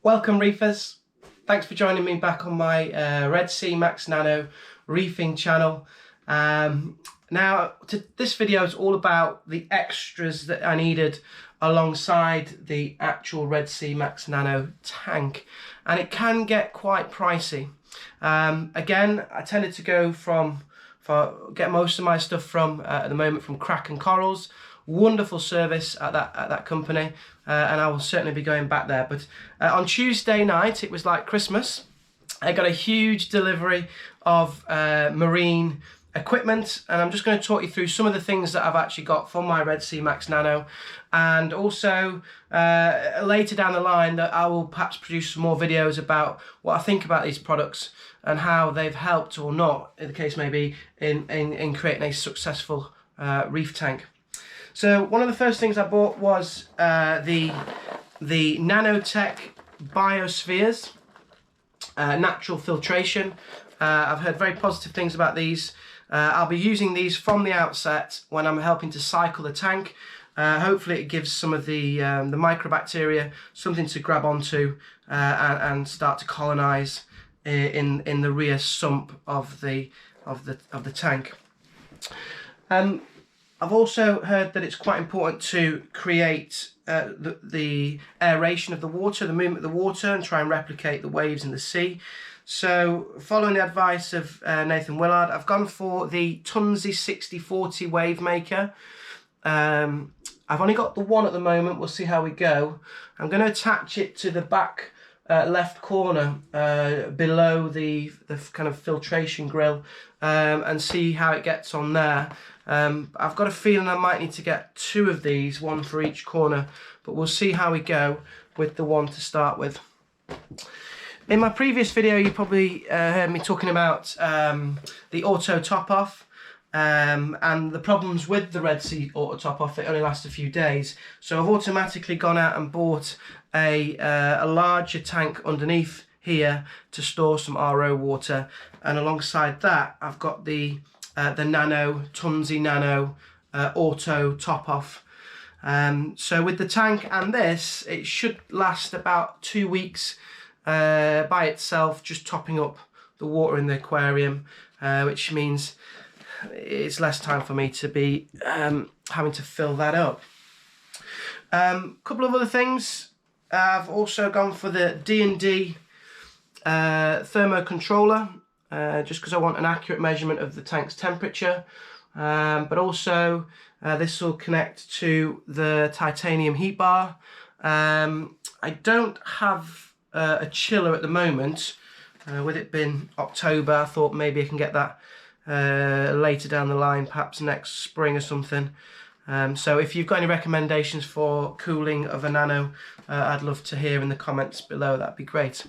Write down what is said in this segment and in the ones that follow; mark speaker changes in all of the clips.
Speaker 1: Welcome reefers, thanks for joining me back on my Red Sea MAX Nano reefing channel. This video is all about the extras that I needed alongside the actual Red Sea MAX Nano tank, and it can get quite pricey. Again, I tended to go get most of my stuff from at the moment from Kraken Corals. Wonderful service at that company, and I will certainly be going back there. But on Tuesday night, it was like Christmas. I got a huge delivery of marine equipment, and I'm just going to talk you through some of the things that I've actually got from my Red Sea MAX Nano, and also later down the line that I will perhaps produce some more videos about what I think about these products and how they've helped or not, in the case may be, in creating a successful reef tank. So one of the first things I bought was the Nanotech biospheres, natural filtration. I've heard very positive things about these. I'll be using these from the outset when I'm helping to cycle the tank. Hopefully it gives some of the microbacteria something to grab onto and start to colonize in the rear sump of the tank. I've also heard that it's quite important to create the aeration of the water, the movement of the water, and try and replicate the waves in the sea. So, following the advice of Nathan Willard, I've gone for the Tunzi 6040 wave maker. I've only got the one at the moment. We'll see how we go. I'm going to attach it to the back left corner below the kind of filtration grill and see how it gets on there. I've got a feeling I might need to get two of these, one for each corner, but we'll see how we go with the one to start with. In my previous video, you probably heard me talking about the auto top off and the problems with the Red Sea auto top off. It only lasts a few days, so I've automatically gone out and bought a larger tank underneath here to store some RO water, and alongside that I've got the Tunzi Nano auto top off. So with the tank and this, it should last about 2 weeks by itself, just topping up the water in the aquarium, which means it's less time for me to be having to fill that up. Couple of other things. I've also gone for the D&D Thermo controller, just because I want an accurate measurement of the tank's temperature, but also this will connect to the titanium heat bar. I don't have a chiller at the moment. With it being October, I thought maybe I can get that later down the line, perhaps next spring or something. So if you've got any recommendations for cooling of a Nano, I'd love to hear in the comments below. That'd be great.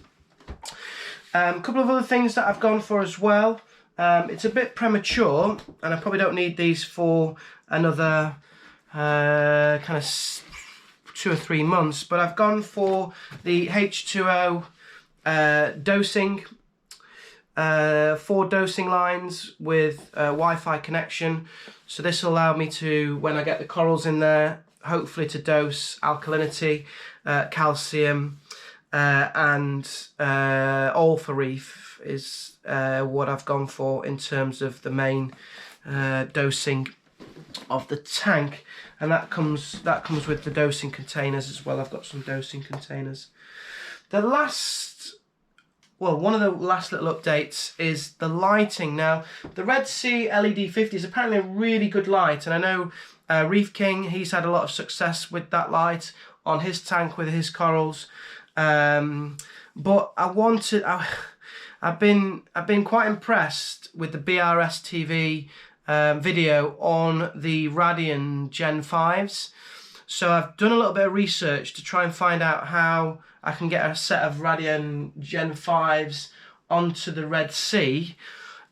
Speaker 1: A couple of other things that I've gone for as well. It's a bit premature, and I probably don't need these for another kind of 2 or 3 months, but I've gone for the H2O dosing, 4 dosing lines with Wi-Fi connection. So this will allow me to, when I get the corals in there, hopefully to dose alkalinity, calcium, and all for reef is what I've gone for in terms of the main dosing of the tank, and that comes with the dosing containers as well. I've got some dosing containers. One of the last little updates is the lighting. Now, the Red Sea LED 50 is apparently a really good light, and I know Reef King, he's had a lot of success with that light on his tank with his corals. But I've been quite impressed with the BRS TV video on the Radian Gen 5s. So I've done a little bit of research to try and find out how I can get a set of Radian Gen 5s onto the Red Sea,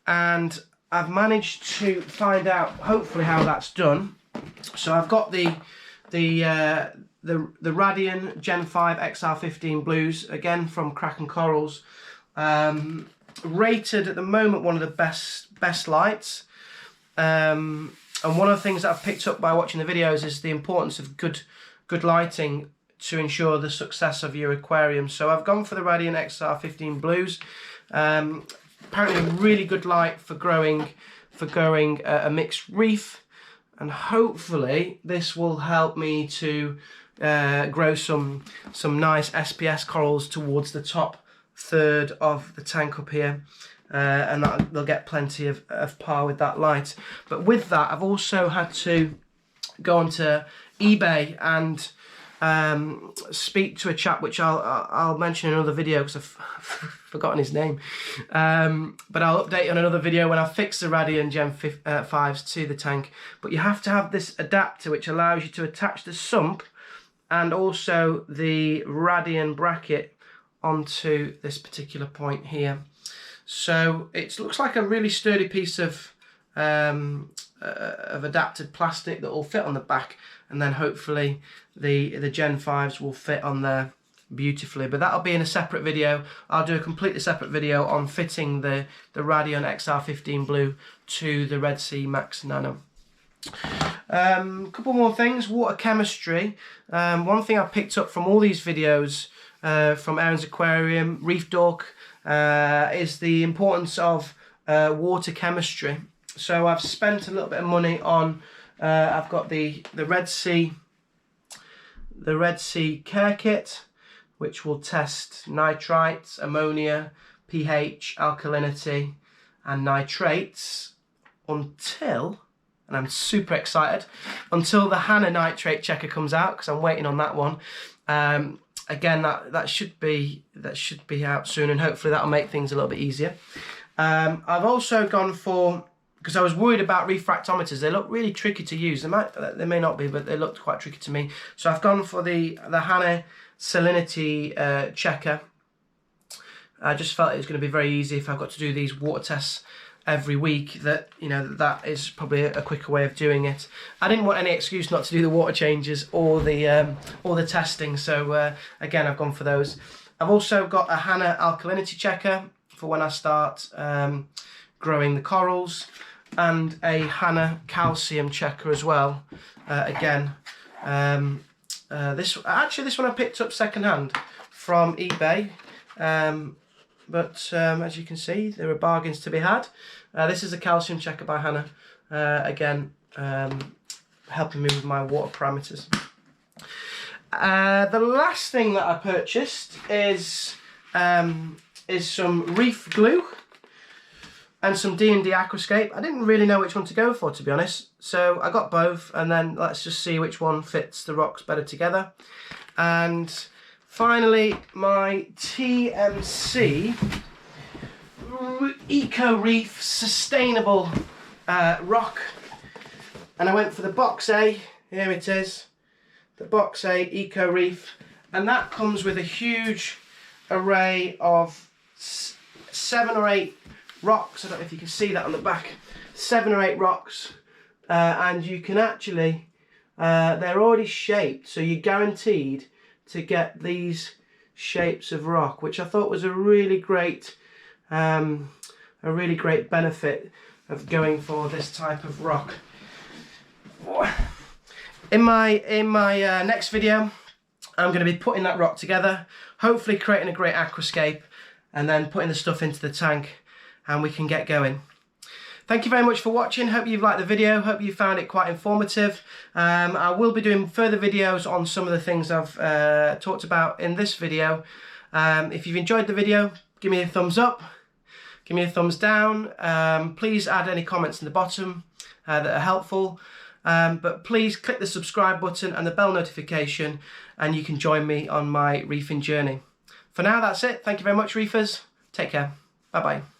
Speaker 1: and I've managed to find out hopefully how that's done. So I've got the Radian Gen 5 XR15 Blues, again from Kraken Corals, rated at the moment one of the best lights. And one of the things that I've picked up by watching the videos is the importance of good lighting to ensure the success of your aquarium. So I've gone for the Radiant XR15 blues. Apparently a really good light for growing a mixed reef, and hopefully this will help me to grow some nice SPS corals towards the top third of the tank up here, and they'll get plenty of par with that light. But with that, I've also had to go onto eBay and speak to a chap, which I'll mention in another video because I've forgotten his name, but I'll update you on another video when I fix the Radiant Gen 5s to the tank. But you have to have this adapter which allows you to attach the sump and also the Radiant bracket onto this particular point here. So it looks like a really sturdy piece of adapted plastic that will fit on the back, and then hopefully the Gen 5s will fit on there beautifully. But that'll be in a separate video. I'll do a completely separate video on fitting the Radiant XR15 blue to the Red Sea MAX Nano. Couple more things. Water chemistry. One thing I picked up from all these videos from Aaron's Aquarium, Reef Rock, is the importance of water chemistry. So I've spent a little bit of money on, I've got the Red Sea care kit, which will test nitrites, ammonia, pH, alkalinity and nitrates until, and I'm super excited, until the HANA nitrate checker comes out, because I'm waiting on that one. Again, that should be out soon, and hopefully that'll make things a little bit easier. I've also gone for, because I was worried about refractometers. They look really tricky to use. They may not be, but they looked quite tricky to me. So I've gone for the HANA salinity checker. I just felt it was going to be very easy if I've got to do these water tests every week, that, you know, that is probably a quicker way of doing it. I didn't want any excuse not to do the water changes or the testing, so again, I've gone for those. I've also got a HANA alkalinity checker for when I start growing the corals, and a HANA calcium checker as well. Again, this one I picked up secondhand from eBay, but as you can see, there are bargains to be had. This is a calcium checker by HANA, again helping me with my water parameters. The last thing that I purchased is some Reef Glue and some D&D Aquascape. I didn't really know which one to go for, to be honest, so I got both, and then let's just see which one fits the rocks better together. And finally, my TMC Eco Reef Sustainable rock, and I went for the Box A. Here it is, the Box A Eco Reef, and that comes with a huge array of 7 or 8 rocks. I don't know if you can see that on the back. 7 or 8 rocks, and you can actually, they're already shaped, so you're guaranteed to get these shapes of rock, which I thought was a really great benefit of going for this type of rock. In my next video, I'm going to be putting that rock together, hopefully creating a great aquascape, and then putting the stuff into the tank, and we can get going. Thank you very much for watching. Hope you've liked the video. Hope you found it quite informative. I will be doing further videos on some of the things I've talked about in this video. If you've enjoyed the video, give me a thumbs up, give me a thumbs down. Please add any comments in the bottom that are helpful. But please click the subscribe button and the bell notification, and you can join me on my reefing journey. For now, that's it. Thank you very much, reefers. Take care. Bye-bye.